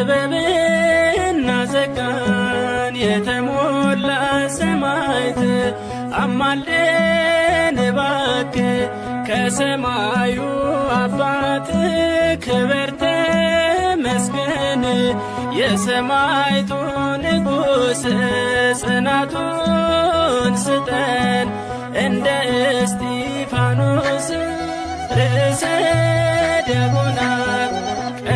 ጥበብና ጸጋን የተሞላ ሰማዕት አማልደን እባክህ ከሰማዩ አባት ክብር ተመስገን። የሰማዕቱ ንጉሥ ጽናቱን ስጠን እንደ እስጢፋኖስ ርዕሰ ደቡና